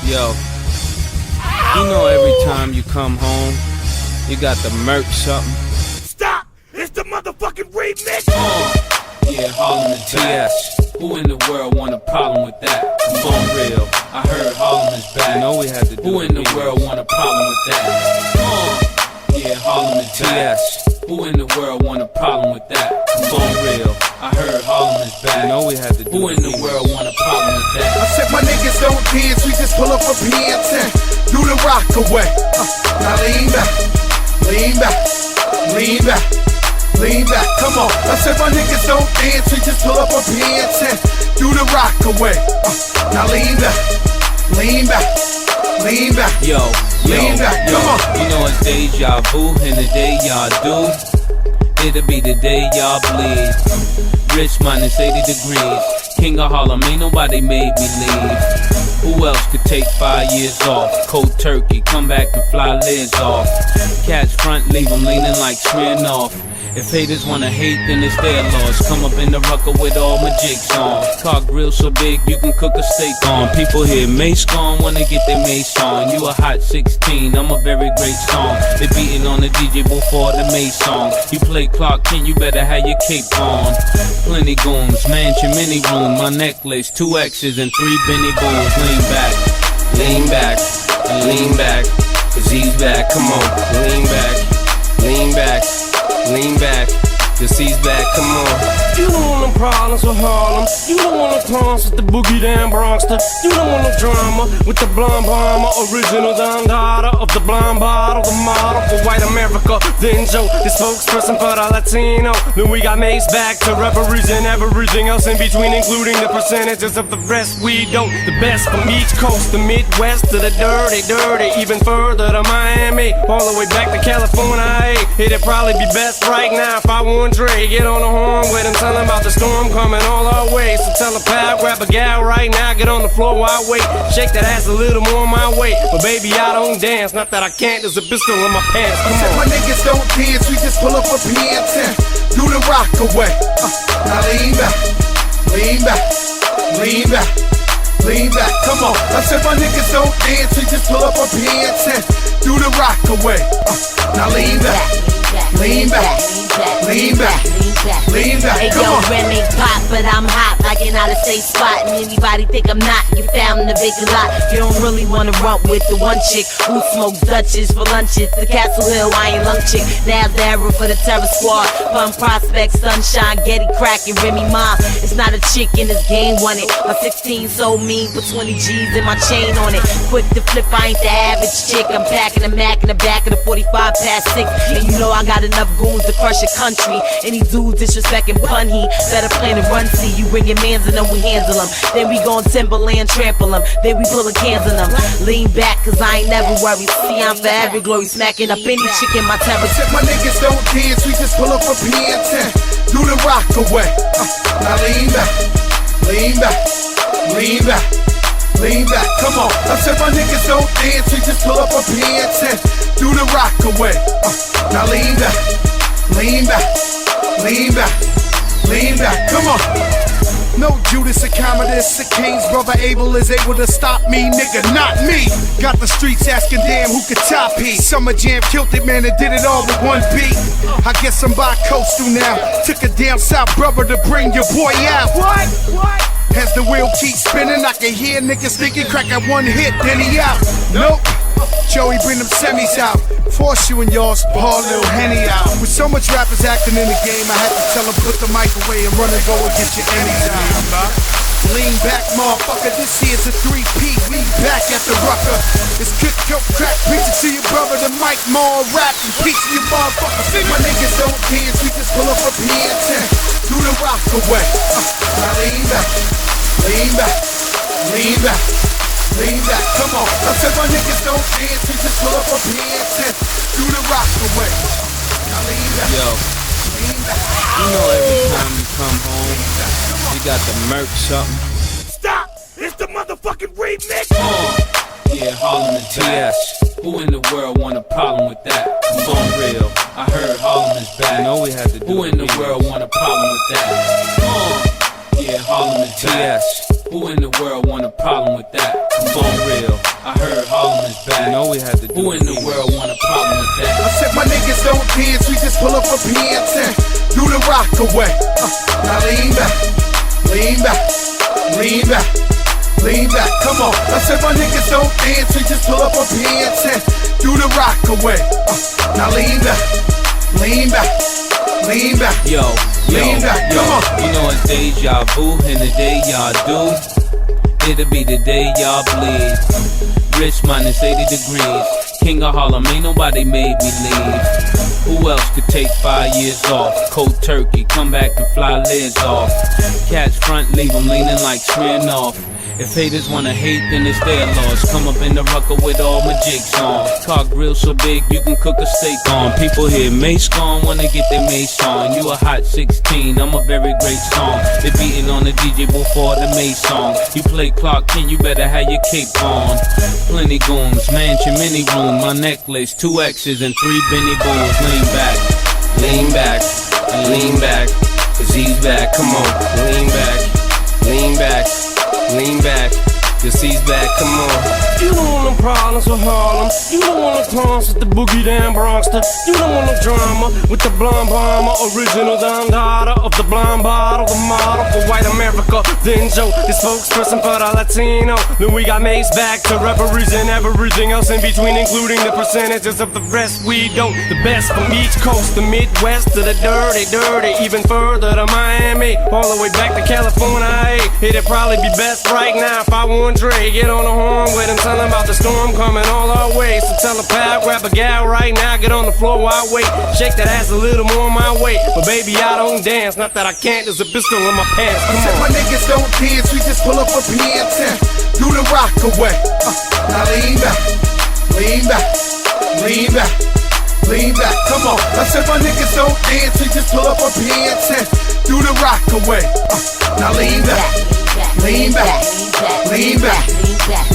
Yo, you know every time you come home, you got the merch something. Stop! It's the motherfucking remix! Yeah, Harlem and TS. Who in the world want a problem with that? Come on, real. I heard Harlem is back. You know we had to do Who in the world want a problem with that? Yeah, Harlem and TS. Who in the world want a problem with that? Come on, real. I heard Harlem is back. You know we had to do Who in the world want a problem with that? I said my niggas don't dance, we just pull up a pants and do the rock away. Now lean back, lean back, lean back, lean back. Come on. I said my niggas don't dance, we just pull up a pants and do the rock away. Now lean back, lean back, lean back. Yo, lean back. Come on. You know it's deja vu, and the day y'all do, it'll be the day y'all bleed. Rich minus 80 degrees. King of Harlem, ain't nobody made me leave. Who else could take 5 years off? Cold turkey, come back and fly lids off. Catch front, leave them leaning like Smirnoff. If haters wanna hate, then it's their loss. Come up in the rucker with all my jigs on. Car grill so big you can cook a steak on. People hear Mace gone, wanna get their Mace on. You a hot 16, I'm a very great song. They beating on the DJ before the Mace song. You play Clark Kent, you better have your cape on. Plenty goons, mansion, mini room. My necklace, 2 X's and 3 Benny Booms. Lean back, lean back, and lean back. Cause he's back, come on. Lean back, lean back. Lean back, cause he's back, come on. You don't want no problems with Harlem. You don't want no problems with the boogie down Bronxter. You don't want no drama with the blonde bomber. Original Don Dada of the blonde bottle. The model for white America. Then Joe, the spokesperson for the Latino. Then we got Mace back to represent everything else in between, including the percentages of the rest we don't. The best from each coast, the Midwest to the dirty, even further to Miami, all the way back to California. Hey, it'd probably be best right now if I want Dre. Get on the horn with him, tell him about the storm coming all our way. So tell a pal, grab a gal right now, get on the floor while I wait. Shake that ass a little more my way. But baby, I don't dance, not that I can't, there's a pistol in my pants. Come on. My niggas don't dance, we just pull up a pants and do the rock away. Now lean back, lean back, lean back, lean back. Come on. I said my niggas don't dance, we just pull up a pants and do the rock away. Now lean back, lean back, lean back, lean back. Hey yo, Remy pop, but I'm hot like an out-of-state spot. And anybody think I'm not, you found in the vacant lot. You don't really wanna run with the one chick who smokes Dutchess for lunches. The Castle Hill, I ain't lung chick. Now's the era for the terror squad. Bum Prospect, Sunshine, Getty Crack, and Remy Ma. It's not a chick in this game, want it. My 16 so mean, put 20 G's in my chain on it. Quick to flip, I ain't the average chick. I'm packing a Mac in the back of the 45 past 6. And you know I got enough goons to crush a country. Any dude disrespecting pun, he better plan to run. See you bring your mans and then we handle them. Then we gon' Timberland trample them. Then we pullin' cans on them. Lean back cause I ain't never worried. See I'm forever glory, smacking up any chick in my terror. Said my niggas don't dance, we just pull up a pants and do the rock away. Now lean back, lean back, lean back, lean back. Come on. I said my niggas don't dance, we just pull up a pants and do the rock away. Now lean back, lean back, lean back, lean back. Come on. No Judas or Commodus, the King's brother Abel is able to stop me, nigga, not me. Got the streets asking damn who could top he. Summer Jam killed it, man, and did it all with one beat. I guess I'm bi-coastal now. Took a down south brother to bring your boy out. What? As the wheel keeps spinning, I can hear niggas thinking crack at one hit, then he out. Nope. Joey, bring them semis out. Force you and y'all's pour a little Henny out. With so much rappers acting in the game, I had to tell them put the mic away and run and go and get your Emmys out. Lean back, motherfucker, this here's a 3-peat. We back at the rucker. It's kick, yo, crack, preaching to your brother, the mic, more rap, and peace to your motherfucker. See, my niggas don't dance, we just pull up a pants and do the rock away. Now lean back, lean back, lean back. Lean back, come on. I said my niggas don't dance, we just pull up a pants and do the rock away. Now lean back, Yo, lean back. you know every time you come home, you got the merch something. Stop! It's the motherfucking remix! Yeah, Harlem and TS. Who in the world want a problem with that? Come on, real. I heard Harlem is back. You know we had to do Who in the world want a problem with that? Yeah, Harlem and TS. Who in the world want want a problem with that? Come on, real. I heard Harlem is bad. You know we had to do. Who in the world want a problem with that? I said my niggas don't dance, we just pull up a pants and do the rock away. Now lean back, lean back, lean back, lean back. Come on. I said my niggas don't dance, we just pull up a pants and do the rock away. Now lean back, lean back, lean back. Yo, lean back. Come on. You know it's deja vu, and the day y'all do, it'll be the day y'all bleed. Rich minus 80 degrees. King of Harlem, ain't nobody made me leave. Who else could take 5 years off? Cold turkey, come back and fly lids off. Catch front, leave them leaning like Smirnoff. If haters wanna hate, then it's their loss. Come up in the rucker with all my jigs on. Car grill so big you can cook a steak on. People hear Mace gone, wanna get their Mace on. You a hot 16, I'm a very great song. They beating on the DJ before the Mace song. You play Clark Kent, you better have your cape on. Plenty goons, mansion, mini room. My necklace, 2 X's and 3 Benny Booms. Lean back, lean back, and lean back. Cause he's back, come on. Lean back, lean back, lean back. Cause he's back, come on. You don't want no problems with Harlem. You don't want no clowns with the boogie down Bronxter. You don't want no drama with the blonde bomber. Original Don Dada of the blonde bottle. The model for white America. Then Joe, the spokesperson for the Latino. Then we got Mace back to represent everything else in between, including the percentages of the rest we don't. The best from each coast, the Midwest to the dirty, even further to Miami, all the way back to California. Hey, it'd probably be best right now if I want Dre, get on the horn with him, tell him about the storm coming all our way. So tell a pal, grab a gal right now, get on the floor while I wait. Shake that ass a little more my way. But baby, I don't dance, not that I can't, there's a pistol in my pants. Come on. My niggas don't dance, we just pull up a pants and do the rock away. Now lean back, lean back, lean back, lean back. Come on. I said my niggas don't dance, we just pull up a pants and do the rock away. Now lean back, lean back, lean back,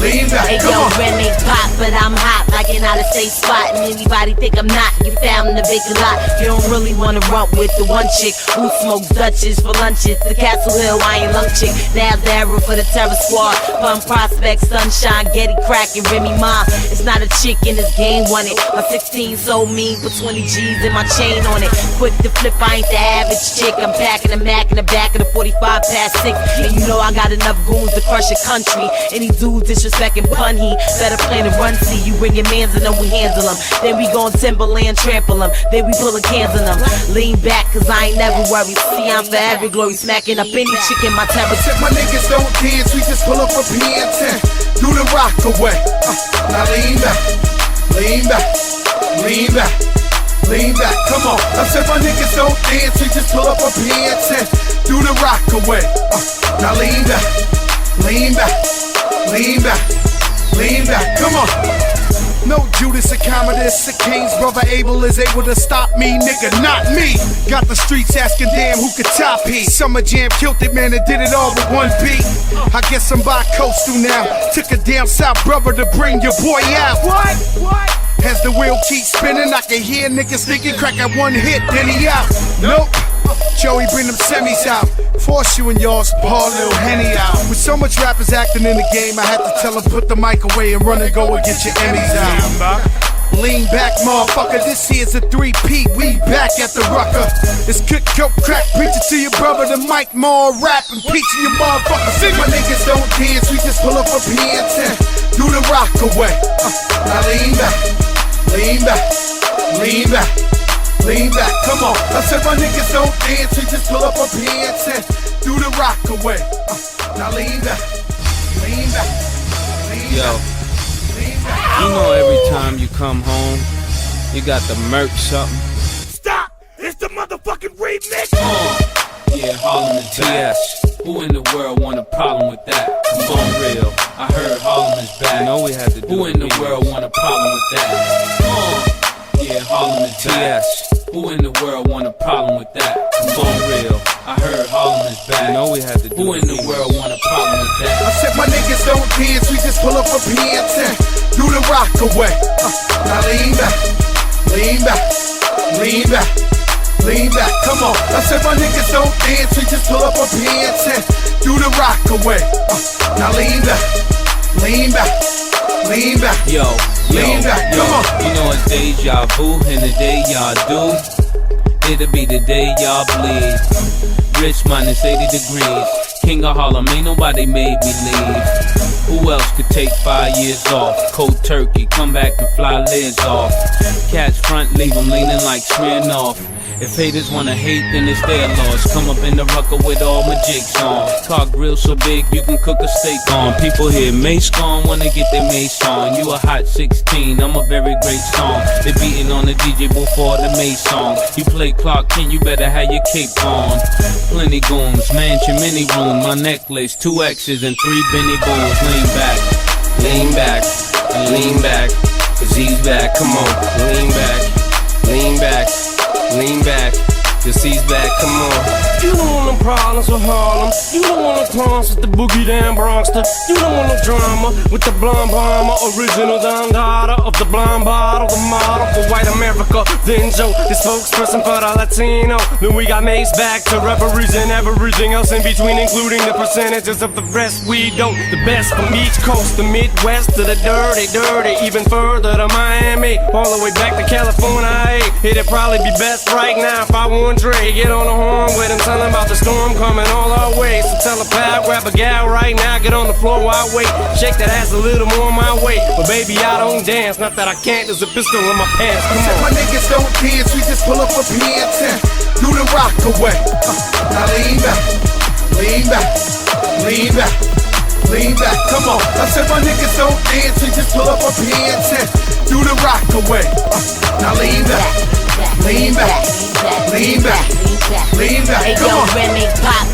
lean back. Hey yo, Ren ain't pop, but I'm hot like an out-of-state spot. And anybody think I'm not, you found in the vacant lot. You don't really wanna rump with the one chick who smokes Dutches for lunches. The Castle Hill, I ain't lung chick. Now's the era for the terror squad. Fun prospect, sunshine, Getty crackin', Remy Ma. It's not a chick in this game, want it. My 16 so mean, put 20 G's in my chain on it. Quick to flip, I ain't the average chick. I'm packing a Mac in the back of the 45 past 6. And you know I got enough goons to crush a country. Any dude disrespecting pun, he better plan to run. See you bring your mans and then we handle them. Then we gon' Timberland trample them. Then we pullin' cans on them. Lean back cause I ain't never worried. See I'm forever glory, smacking up any chick in my terror. Said my niggas don't dance, we just pull up a pants and do the rock away. Now lean back, lean back, lean back, lean back. Come on. I said my niggas don't dance, we just pull up a pants and do the rock away. Now lean back, lean back, lean back, lean back. Come on. No Judas or Commodus, the King's brother Abel is able to stop me, nigga, not me. Got the streets asking damn who could top he. Summer Jam killed it, man, and did it all with one beat. I guess I'm bi-coastal now. Took a down south brother to bring your boy out. What? As the wheel keeps spinning, I can hear niggas thinking crack at one hit, then he out. Nope. Joey, bring them semis out. Force you and yours, pour a little Henny out. With so much rappers acting in the game, I had to tell them put the mic away and run and go and get your Emmys out. Lean back, motherfucker, this here's a 3-P. We back at the rucker. It's good, coke, crack, preach it to your brother. The mic, more rap, and preaching your motherfucker. See, my niggas don't dance, we just pull up a pants and do the rock away. Now lean back, lean back, lean back, lean back. Come on. I said my niggas don't dance, we just pull up a pants and do the rock away. Now lean back, lean back, lean Yo. back. You know every time you come home, you got the merch something. Stop! It's the motherfucking remix! Yeah, Harlem and TS. Who in the world want a problem with that? Come on, real. I heard Harlem is bad. You know we had to do. Who in the world want a problem with that? Yeah, Harlem and TS. Who in the world want a problem with that? Come on, real. I heard Harlem is bad. You know we had to do. Who in the world want a problem with that? I said my niggas don't dance, we just pull up a pants and do the rock away. Now lean back, lean back, lean back, lean back, come on. I said my niggas don't dance, we just pull up our pants and do the rock away. Now lean back, lean back, lean back. Yo, lean back, yo, come on. you know it's deja vu, and the day y'all do, it'll be the day y'all bleed. Rich minus 80 degrees, king of Harlem, ain't nobody made me leave. Who else could take 5 years off? Cold turkey, come back and fly lids off. Catch front, leave them leaning like Smirnoff. If haters wanna hate, then it's their loss. Come up in the rucker with all my jigs on. Car grill so big you can cook a steak on. People hear Mace gone, wanna get their Mace on. You a hot 16, I'm a very great song. They beating on the DJ before the Mace song. You play Clark Kent, you better have your cape on. Plenty goons, mansion, mini room, my necklace, 2 X's and 3 Benny Booms. Lean back, lean back, and lean back. Cause he's back, come on, lean back, lean back. Lean back, cause he's back, come on. You don't want no problems with Harlem. You don't want no clowns with the boogie down Bronxter. You don't want no drama with the blonde bomber. Original Don Dada of the blonde bottle. The model for white America. Then Joe, the spokesperson for the Latino. Then we got Mace back to represent everything else in between, including the percentages of the rest we don't. The best from each coast, the Midwest to the dirty, even further to Miami, all the way back to California. Hey, it'd probably be best right now if I want Dre. Get on the horn with him, tell him about the storm coming all our way. So tell a pal, grab a gal right now, get on the floor while I wait. Shake that ass a little more my way. But baby, I don't dance, not that I can't, there's a pistol in my pants. Come on. My niggas don't dance, we just pull up our pants and do the rock away. Now lean back, lean back, lean back, lean back, come on. I said my niggas don't dance, we just pull up our pants and do the rock away. Now lean back, lean back, lean back, lean back, Hey, come yo, on. Remy, pop